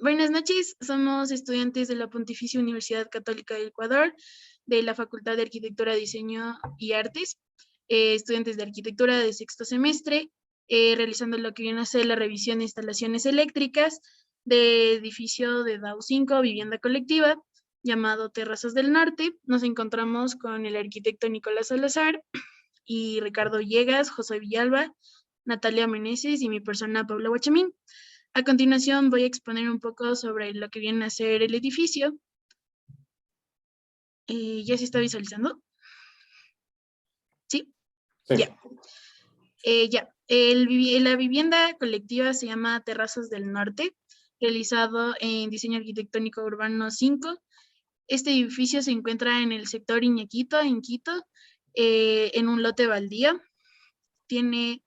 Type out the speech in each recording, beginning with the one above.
Buenas noches, somos estudiantes de la Pontificia Universidad Católica del Ecuador, de la Facultad de Arquitectura, Diseño y Artes, estudiantes de arquitectura de sexto semestre, realizando lo que viene a ser la revisión de instalaciones eléctricas de edificio de DAO 5, vivienda colectiva, llamado Terrazas del Norte. Nos encontramos con el arquitecto Nicolás Salazar y Ricardo Villegas, José Villalba, Natalia Meneses y mi persona Paula Guachamín. A continuación voy a exponer un poco sobre lo que viene a ser el edificio. ¿Ya se está visualizando? ¿Sí? Sí. Ya. La vivienda colectiva se llama Terrazas del Norte, realizado en Diseño Arquitectónico Urbano 5. Este edificio se encuentra en el sector Iñaquito, en Quito, en un lote baldío. Tiene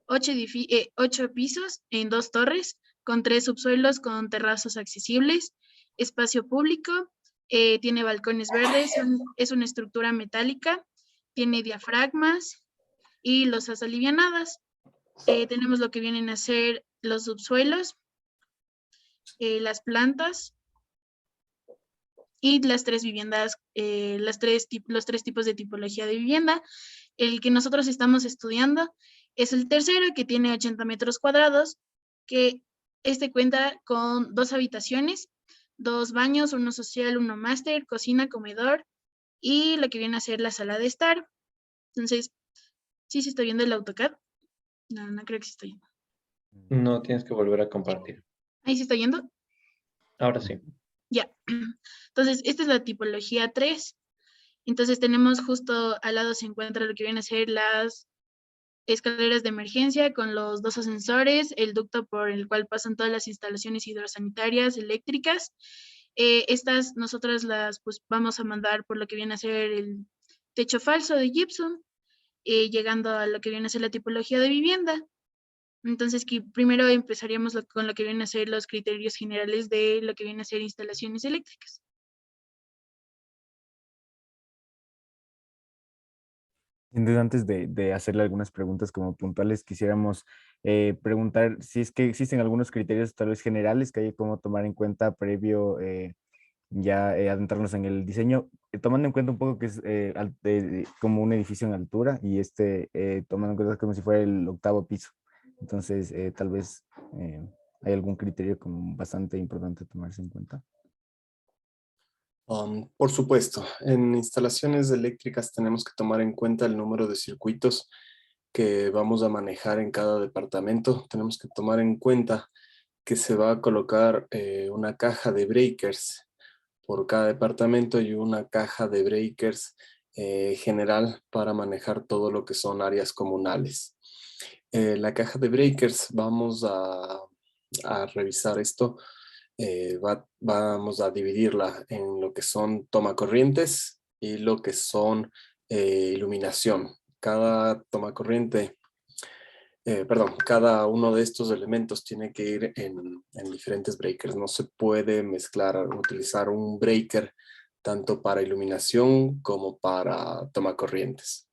8 pisos en 2 torres, con 3 subsuelos con terrazas accesibles, espacio público, tiene balcones verdes, es una estructura metálica, tiene diafragmas y losas alivianadas. Tenemos lo que vienen a ser los subsuelos, las plantas y las 3 viviendas, los 3 tipos de tipología de vivienda. El que nosotros estamos estudiando es el tercero, que tiene 80 metros cuadrados, que este cuenta con 2 habitaciones, 2 baños, uno social, uno máster, cocina, comedor y lo que viene a ser la sala de estar. Entonces, ¿sí se está viendo el AutoCAD? No, no creo que se está viendo. No, tienes que volver a compartir. ¿Ahí se está viendo? Ahora sí. Ya. Entonces, esta es la tipología 3. Entonces, tenemos justo al lado se encuentra lo que viene a ser las escaleras de emergencia con los 2 ascensores, el ducto por el cual pasan todas las instalaciones hidrosanitarias eléctricas. Estas nosotras las pues vamos a mandar por lo que viene a ser el techo falso de gypsum, llegando a lo que viene a ser la tipología de vivienda. Entonces, primero empezaríamos con lo que vienen a ser los criterios generales de lo que viene a ser instalaciones eléctricas. Sin duda, antes de hacerle algunas preguntas como puntuales, quisiéramos preguntar si es que existen algunos criterios tal vez generales que hay como tomar en cuenta previo ya adentrarnos en el diseño, tomando en cuenta un poco que es como un edificio en altura y tomando en cuenta como si fuera el 8º piso. Entonces, tal vez hay algún criterio como bastante importante tomarse en cuenta. Por supuesto, en instalaciones eléctricas tenemos que tomar en cuenta el número de circuitos que vamos a manejar en cada departamento. Tenemos que tomar en cuenta que se va a colocar una caja de breakers por cada departamento y una caja de breakers general para manejar todo lo que son áreas comunales. La caja de breakers, vamos a revisar esto. Vamos a dividirla en lo que son tomacorrientes y lo que son iluminación. Cada tomacorriente, cada uno de estos elementos tiene que ir en diferentes breakers. No se puede mezclar, utilizar un breaker tanto para iluminación como para tomacorrientes.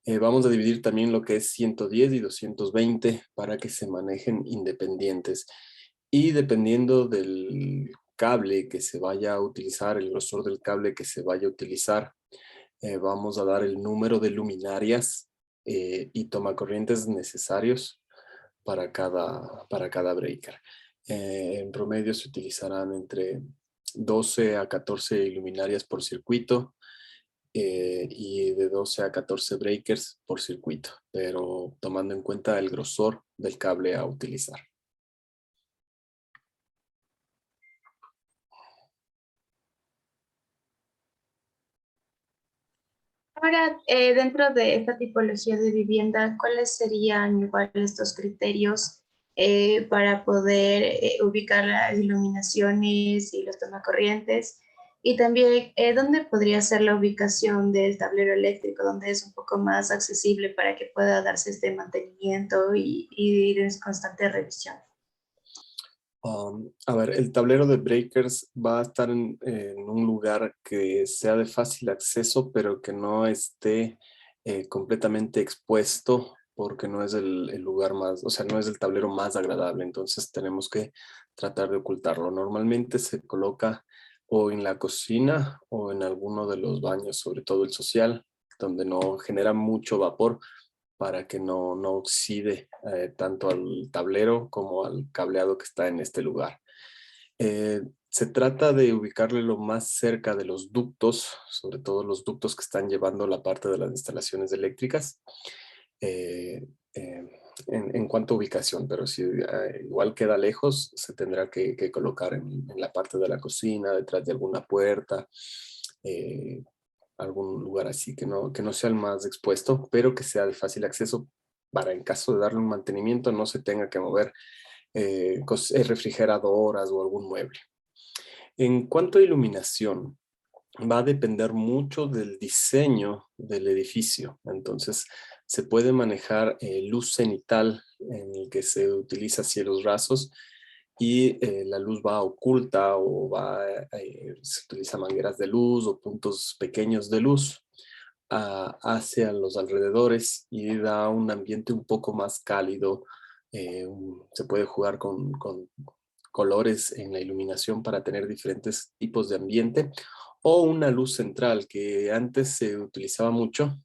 Vamos a dividir también lo que es 110 y 220 para que se manejen independientes. Y dependiendo del cable que se vaya a utilizar, el grosor del cable que se vaya a utilizar, vamos a dar el número de luminarias y tomacorrientes necesarios para cada breaker. En promedio se utilizarán entre 12 a 14 luminarias por circuito y de 12 a 14 breakers por circuito, pero tomando en cuenta el grosor del cable a utilizar. Ahora, dentro de esta tipología de vivienda, ¿cuáles serían igual estos criterios para poder ubicar las iluminaciones y los tomacorrientes? Y también, ¿dónde podría ser la ubicación del tablero eléctrico, donde es un poco más accesible para que pueda darse este mantenimiento y ir en constante revisión? A ver, el tablero de breakers va a estar en un lugar que sea de fácil acceso, pero que no esté completamente expuesto porque no es el lugar más, o sea, no es el tablero más agradable, entonces tenemos que tratar de ocultarlo. Normalmente se coloca o en la cocina o en alguno de los baños, sobre todo el social, donde no genera mucho vapor para que no oxide tanto al tablero como al cableado que está en este lugar. Se trata de ubicarle lo más cerca de los ductos, sobre todo los ductos que están llevando la parte de las instalaciones eléctricas, eh, eh, en cuanto a ubicación, pero si igual queda lejos, se tendrá que colocar en la parte de la cocina, detrás de alguna puerta, eh, algún lugar así que no sea el más expuesto, pero que sea de fácil acceso para en caso de darle un mantenimiento no se tenga que mover refrigeradoras o algún mueble. En cuanto a iluminación, va a depender mucho del diseño del edificio. Entonces, se puede manejar luz cenital en el que se utiliza cielos rasos y la luz va oculta o se utiliza mangueras de luz o puntos pequeños de luz hacia los alrededores y da un ambiente un poco más cálido. Se puede jugar con colores en la iluminación para tener diferentes tipos de ambiente o una luz central que antes se utilizaba mucho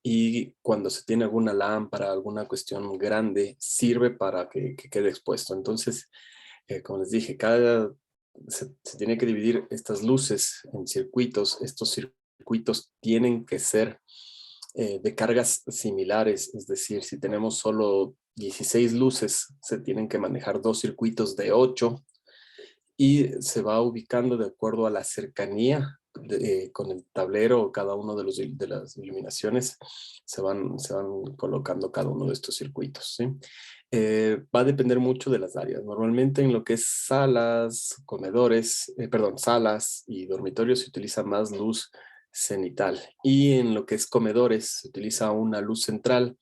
y cuando se tiene alguna lámpara, alguna cuestión grande, sirve para que quede expuesto. Entonces, como les dije, se tiene que dividir estas luces en circuitos. Estos circuitos tienen que ser de cargas similares, es decir, si tenemos solo 16 luces, se tienen que manejar dos circuitos de 8 y se va ubicando de acuerdo a la cercanía con el tablero o cada uno de las iluminaciones, se van colocando cada uno de estos circuitos, ¿sí? Va a depender mucho de las áreas. Normalmente en lo que es salas, salas y dormitorios se utiliza más luz cenital. Y en lo que es comedores se utiliza una luz central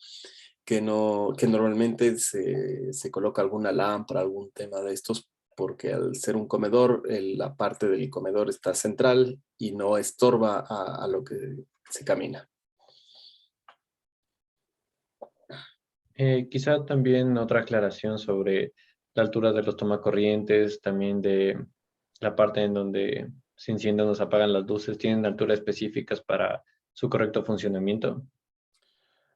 que normalmente se coloca alguna lámpara, algún tema de estos, porque al ser un comedor, la parte del comedor está central y no estorba a lo que se camina. Quizá también otra aclaración sobre la altura de los tomacorrientes, también de la parte en donde se encienden o se apagan las luces, ¿tienen alturas específicas para su correcto funcionamiento?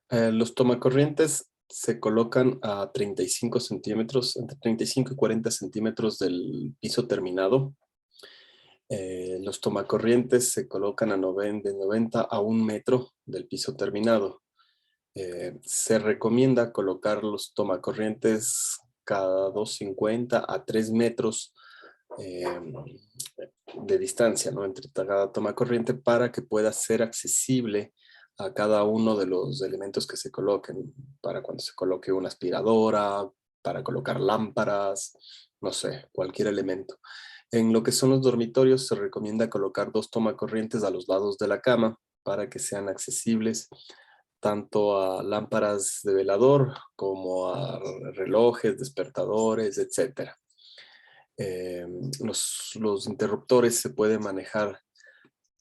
Los tomacorrientes se colocan a 35 centímetros, entre 35 y 40 centímetros del piso terminado. Los tomacorrientes se colocan de 90 a 1 metro del piso terminado. Se recomienda colocar los tomacorrientes cada 2,50 a 3 metros de distancia, ¿no? Entre cada tomacorriente para que pueda ser accesible a cada uno de los elementos que se coloquen, para cuando se coloque una aspiradora, para colocar lámparas, no sé, cualquier elemento. En lo que son los dormitorios se recomienda colocar 2 tomacorrientes a los lados de la cama para que sean accesibles tanto a lámparas de velador como a relojes, despertadores, etc. Los interruptores se pueden manejar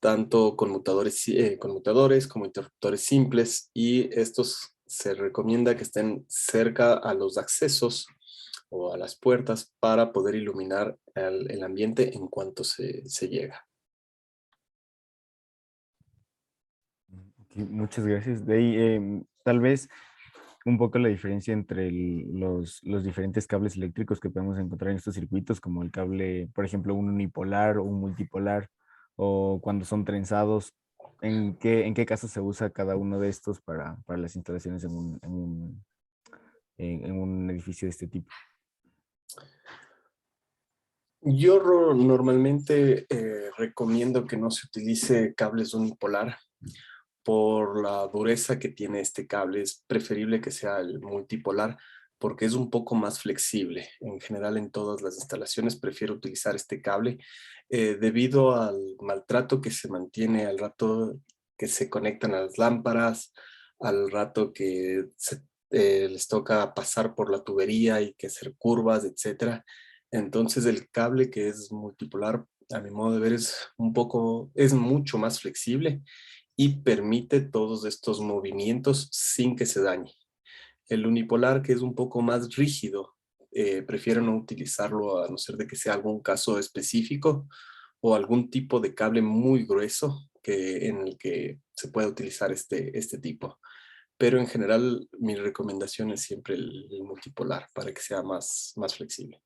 tanto conmutadores como interruptores simples y estos se recomienda que estén cerca a los accesos o a las puertas para poder iluminar el ambiente en cuanto se llega. Okay, muchas gracias. De ahí, tal vez un poco la diferencia entre los diferentes cables eléctricos que podemos encontrar en estos circuitos, como el cable, por ejemplo, un unipolar o un multipolar, o cuando son trenzados, ¿en qué caso se usa cada uno de estos para las instalaciones en un edificio de este tipo? Yo normalmente recomiendo que no se utilice cables unipolar por la dureza que tiene este cable. Es preferible que sea el multipolar porque es un poco más flexible. En general, en todas las instalaciones prefiero utilizar este cable debido al maltrato que se mantiene al rato que se conectan a las lámparas, al rato que les toca pasar por la tubería y que hacer curvas, etcétera. Entonces el cable que es multipolar, a mi modo de ver, es mucho más flexible y permite todos estos movimientos sin que se dañe. El unipolar, que es un poco más rígido, prefiero no utilizarlo a no ser de que sea algún caso específico o algún tipo de cable muy grueso en el que se pueda utilizar este tipo. Pero en general mi recomendación es siempre el multipolar para que sea más flexible.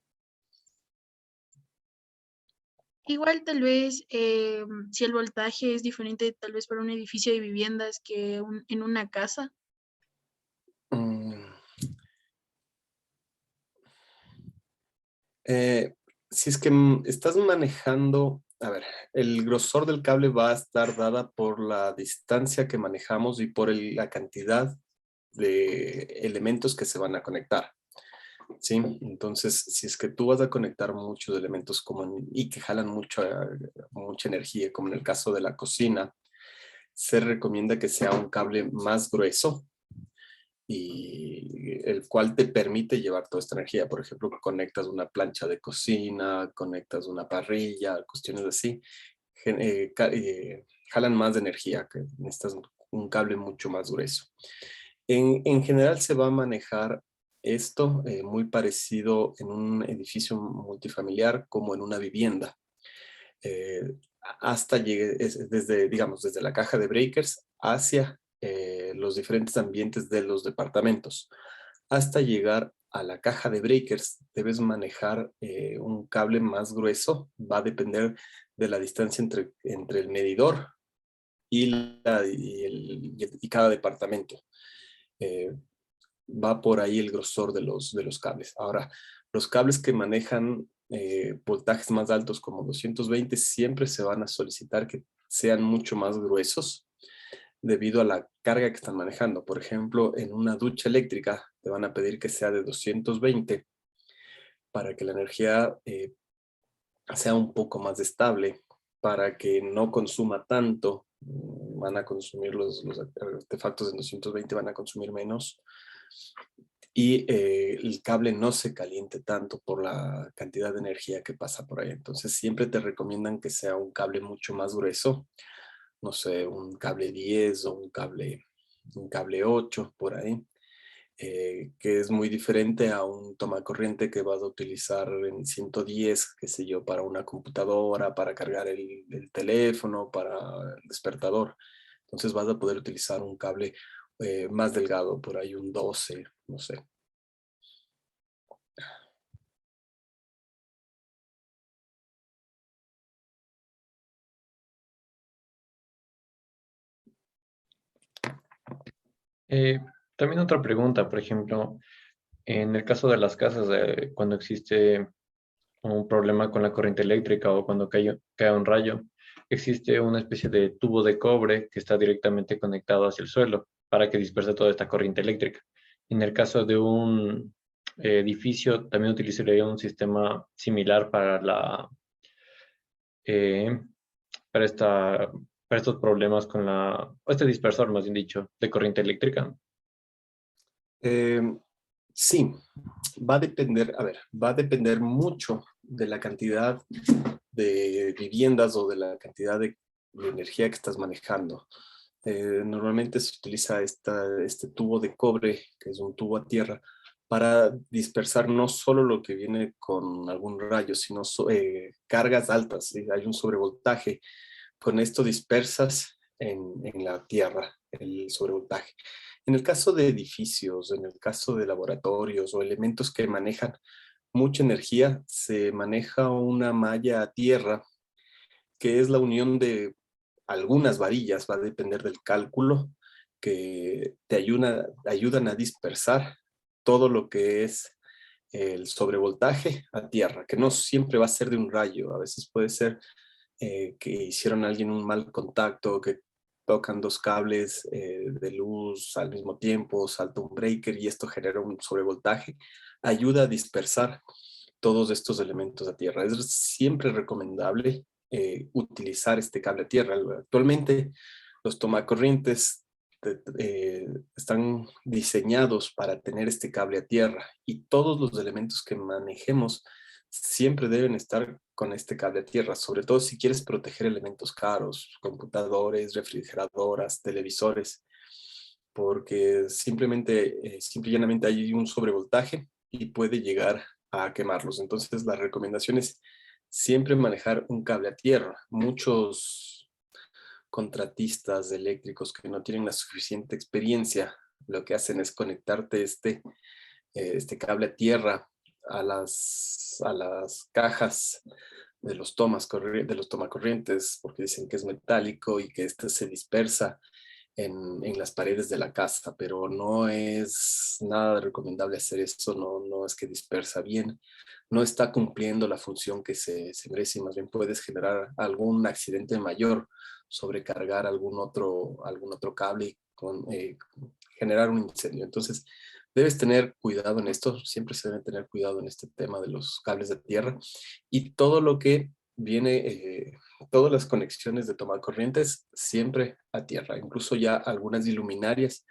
Igual tal vez si el voltaje es diferente tal vez para un edificio de viviendas que en una casa. Mm, si es que estás manejando, a ver, el grosor del cable va a estar dada por la distancia que manejamos y por la cantidad de elementos que se van a conectar. ¿Sí? Entonces, si es que tú vas a conectar muchos elementos y que jalan mucha energía, como en el caso de la cocina, se recomienda que sea un cable más grueso y el cual te permite llevar toda esta energía. Por ejemplo, conectas una plancha de cocina, conectas una parrilla, cuestiones así, jalan más de energía, que necesitas un cable mucho más grueso. En general se va a manejar esto muy parecido en un edificio multifamiliar como en una vivienda. Eh, hasta digamos, desde la caja de breakers hacia los diferentes ambientes de los departamentos. Hasta llegar a la caja de breakers, debes manejar un cable más grueso. Va a depender de la distancia entre el medidor y cada departamento. Va por ahí el grosor de los cables. Ahora, los cables que manejan voltajes más altos como 220 siempre se van a solicitar que sean mucho más gruesos debido a la carga que están manejando. Por ejemplo, en una ducha eléctrica te van a pedir que sea de 220 para que la energía sea un poco más estable, para que no consuma tanto. Van a consumir los artefactos de 220, van a consumir menos y el cable no se caliente tanto por la cantidad de energía que pasa por ahí. Entonces siempre te recomiendan que sea un cable mucho más grueso, no sé, un cable 10 o un cable 8 por ahí, que es muy diferente a un tomacorriente que vas a utilizar en 110, qué sé yo, para una computadora, para cargar el teléfono, para el despertador. Entonces vas a poder utilizar un cable más delgado, por ahí un 12, no sé. Eh, También otra pregunta, por ejemplo, en el caso de las casas, cuando existe un problema con la corriente eléctrica o cuando cae un rayo, existe una especie de tubo de cobre que está directamente conectado hacia el suelo para que disperse toda esta corriente eléctrica. En el caso de un edificio, también utilizaría un sistema similar eh, para, esta, para estos problemas con o este dispersor, más bien dicho, de corriente eléctrica. Eh, sí, va a depender, a ver, va a depender mucho de la cantidad de viviendas o de la cantidad de energía que estás manejando. Normalmente se utiliza este tubo de cobre, que es un tubo a tierra, para dispersar no solo lo que viene con algún rayo, sino cargas altas. ¿Sí? Hay un sobrevoltaje. Con esto dispersas en la tierra el sobrevoltaje. En el caso de edificios, en el caso de laboratorios o elementos que manejan mucha energía, se maneja una malla a tierra que es la unión de algunas varillas, va a depender del cálculo, que te ayudan a dispersar todo lo que es el sobrevoltaje a tierra, que no siempre va a ser de un rayo, a veces puede ser que hicieron a alguien un mal contacto, que tocan dos cables de luz al mismo tiempo, salta un breaker y esto genera un sobrevoltaje, ayuda a dispersar todos estos elementos a tierra. Es siempre recomendable utilizar este cable a tierra. Actualmente los tomacorrientes están diseñados para tener este cable a tierra y todos los elementos que manejemos siempre deben estar con este cable a tierra, sobre todo si quieres proteger elementos caros, computadores, refrigeradoras, televisores, porque simple y llanamente hay un sobrevoltaje y puede llegar a quemarlos. Entonces la recomendación es siempre manejar un cable a tierra. Muchos contratistas eléctricos que no tienen la suficiente experiencia, lo que hacen es conectarte este cable a tierra a las cajas de los tomacorrientes, porque dicen que es metálico y que este se dispersa en las paredes de la casa, pero no es nada recomendable hacer eso, no es que dispersa bien, no está cumpliendo la función que se merece, y más bien puedes generar algún accidente mayor, sobrecargar algún otro cable y generar un incendio. Entonces, debes tener cuidado en esto, siempre se debe tener cuidado en este tema de los cables de tierra y todo lo que viene, todas las conexiones de toma corrientes siempre a tierra. Incluso ya algunas iluminarias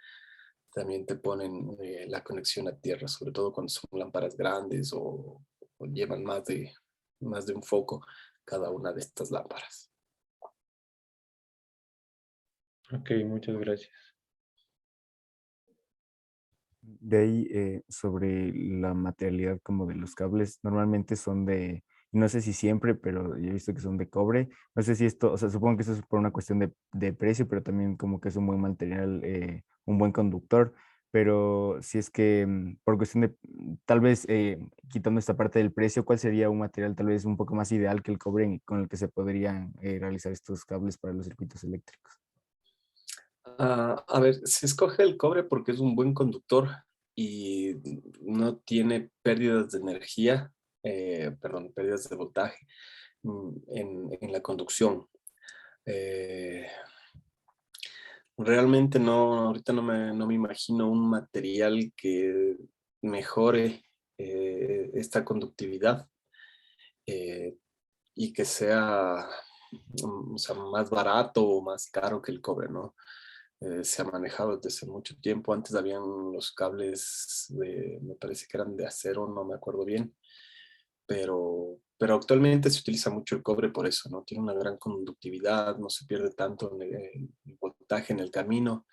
también te ponen la conexión a tierra, sobre todo cuando son lámparas grandes o llevan más de un foco cada una de estas lámparas. Ok, muchas gracias. De ahí, sobre la materialidad como de los cables, normalmente son de, no sé si siempre, pero yo he visto que son de cobre. No sé si esto, o sea, supongo que eso es por una cuestión de precio, pero también como que es un buen material, un buen conductor. Pero si es que por cuestión de, tal vez quitando esta parte del precio, ¿cuál sería un material tal vez un poco más ideal que el cobre con el que se podrían realizar estos cables para los circuitos eléctricos? A ver, se escoge el cobre porque es un buen conductor y no tiene pérdidas de energía, pérdidas de voltaje en la conducción. Eh, Realmente ahorita no me imagino un material que mejore esta conductividad eh, y que sea, o sea, más barato o más caro que el cobre, ¿no? Se ha manejado desde hace mucho tiempo. Antes habían los cables me parece que eran de acero, no me acuerdo bien, pero actualmente se utiliza mucho el cobre por eso, ¿no? Tiene una gran conductividad, no se pierde tanto en el voltaje en el camino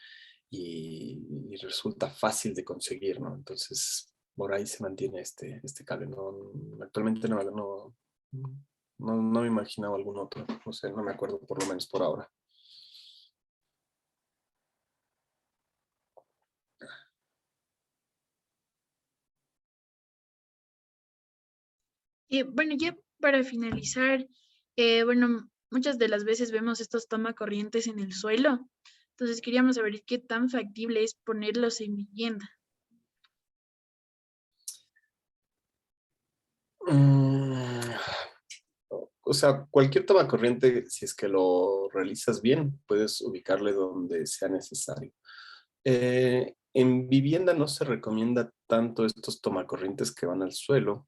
y resulta fácil de conseguir, ¿no? Entonces, por ahí se mantiene este cable, ¿no? Actualmente no me imaginaba algún otro, no sé, no me acuerdo por lo menos por ahora. Bueno, ya para finalizar, bueno, muchas de las veces vemos estos tomacorrientes en el suelo, entonces queríamos saber qué tan factible es ponerlos en vivienda. O sea, cualquier toma corriente, si es que lo realizas bien, puedes ubicarle donde sea necesario. En vivienda no se recomienda tanto estos tomacorrientes que van al suelo,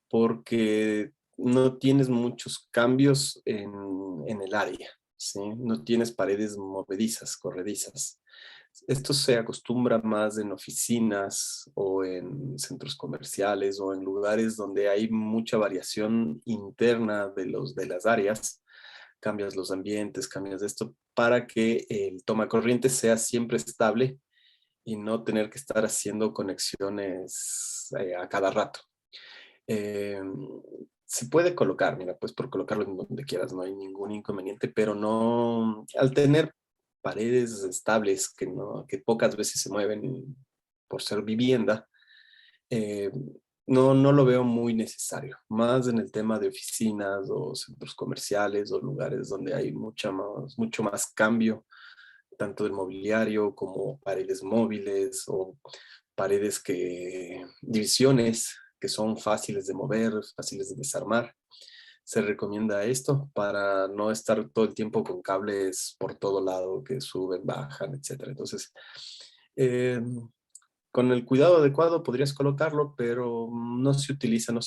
porque no tienes muchos cambios en el área, ¿sí? No tienes paredes movedizas, corredizas. Esto se acostumbra más en oficinas o en centros comerciales o en lugares donde hay mucha variación interna de las áreas. Cambias los ambientes, cambias esto para que el toma corriente sea siempre estable y no tener que estar haciendo conexiones a cada rato. Eh, Se puede colocar, mira, pues por colocarlo en donde quieras, no hay ningún inconveniente, pero no, al tener paredes estables que pocas veces se mueven por ser vivienda, eh, no lo veo muy necesario, más en el tema de oficinas o centros comerciales o lugares donde hay mucho más cambio, tanto del mobiliario como paredes móviles o divisiones que son fáciles de mover, fáciles de desarmar. Se recomienda esto para no estar todo el tiempo con cables por todo lado que suben, bajan, etc. Entonces, eh, con el cuidado adecuado podrías colocarlo, pero no se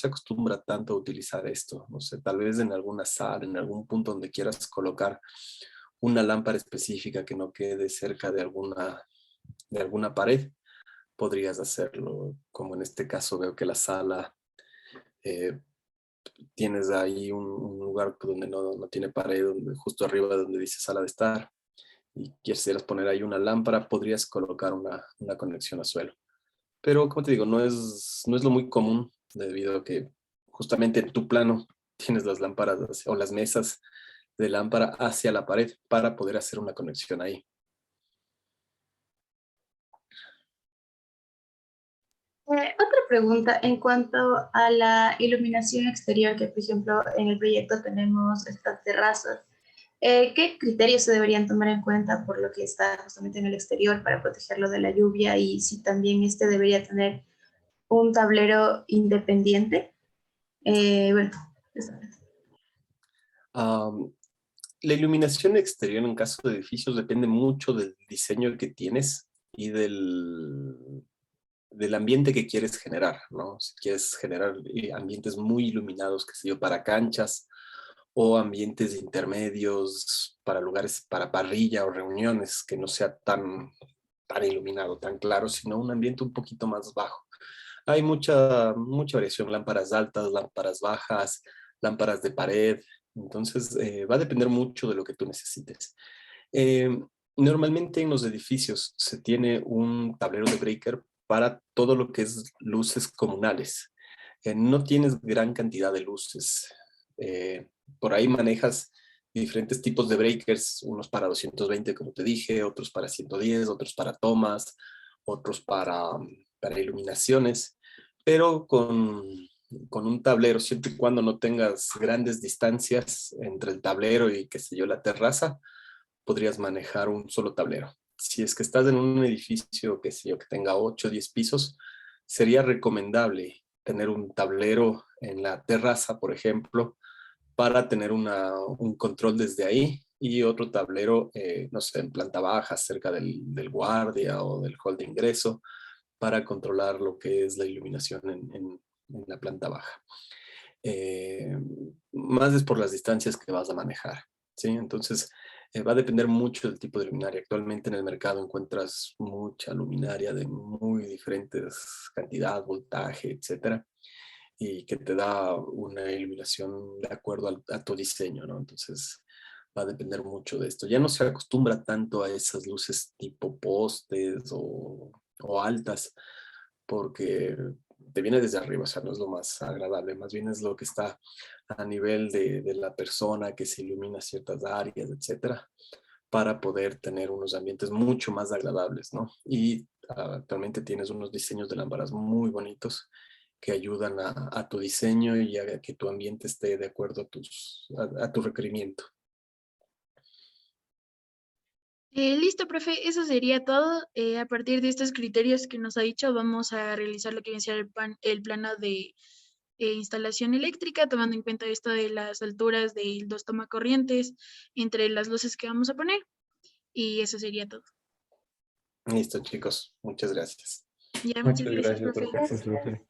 acostumbra tanto a utilizar esto. No sé, tal vez en alguna sala, en algún punto donde quieras colocar una lámpara específica que no quede cerca de alguna pared, podrías hacerlo. Como en este caso veo que la sala, eh, tienes ahí un lugar donde no tiene pared, justo arriba donde dice sala de estar. y quisieras poner ahí una lámpara, podrías colocar una conexión a suelo. Pero como te digo, no es lo muy común debido a que justamente en tu plano tienes las lámparas o las mesas de lámpara hacia la pared para poder hacer una conexión ahí. Otra pregunta en cuanto a la iluminación exterior, que por ejemplo en el proyecto tenemos estas terrazas. ¿Qué criterios se deberían tomar en cuenta por lo que está justamente en el exterior para protegerlo de la lluvia y si también este debería tener un tablero independiente? Bueno, eso es. La iluminación exterior en caso de edificios depende mucho del diseño que tienes y del ambiente que quieres generar, ¿no? Si quieres generar ambientes muy iluminados, qué sé yo, para canchas o ambientes intermedios para lugares, para parrilla o reuniones, que no sea tan iluminado, tan claro, sino un ambiente un poquito más bajo. Hay mucha variación, lámparas altas, lámparas bajas, lámparas de pared, entonces va a depender mucho de lo que tú necesites. Normalmente en los edificios se tiene un tablero de breaker para todo lo que es luces comunales. No tienes gran cantidad de luces. Por ahí manejas diferentes tipos de breakers, unos para 220, como te dije, otros para 110, otros para tomas, otros para iluminaciones, pero con un tablero, siempre y cuando no tengas grandes distancias entre el tablero y, qué sé yo, la terraza, podrías manejar un solo tablero. Si es que estás en un edificio, qué sé yo, que tenga 8 o 10 pisos, sería recomendable tener un tablero en la terraza, por ejemplo, para tener un control desde ahí y otro tablero, no sé, en planta baja, cerca del guardia o del hall de ingreso, para controlar lo que es la iluminación en la planta baja. Más es por las distancias que vas a manejar, ¿sí? Entonces, va a depender mucho del tipo de luminaria. Actualmente en el mercado encuentras mucha luminaria de muy diferentes cantidad, voltaje, etcétera, y que te da una iluminación de acuerdo a tu diseño, ¿no? Entonces, va a depender mucho de esto. Ya no se acostumbra tanto a esas luces tipo postes o altas, porque te viene desde arriba, o sea, no es lo más agradable, más bien es lo que está a nivel de la persona que se ilumina ciertas áreas, etcétera, para poder tener unos ambientes mucho más agradables, ¿no? Y actualmente tienes unos diseños de lámparas muy bonitos que ayudan a tu diseño y a que tu ambiente esté de acuerdo a tu requerimiento. Listo, profe, eso sería todo. A partir de estos criterios que nos ha dicho, vamos a realizar lo que viene a ser el plano de instalación eléctrica, tomando en cuenta esto de las alturas de los tomacorrientes entre las luces que vamos a poner. Y eso sería todo. Listo, chicos. Muchas gracias. Ya, muchas Muchas gracias, gracias, profe. profe. Gracias, profe.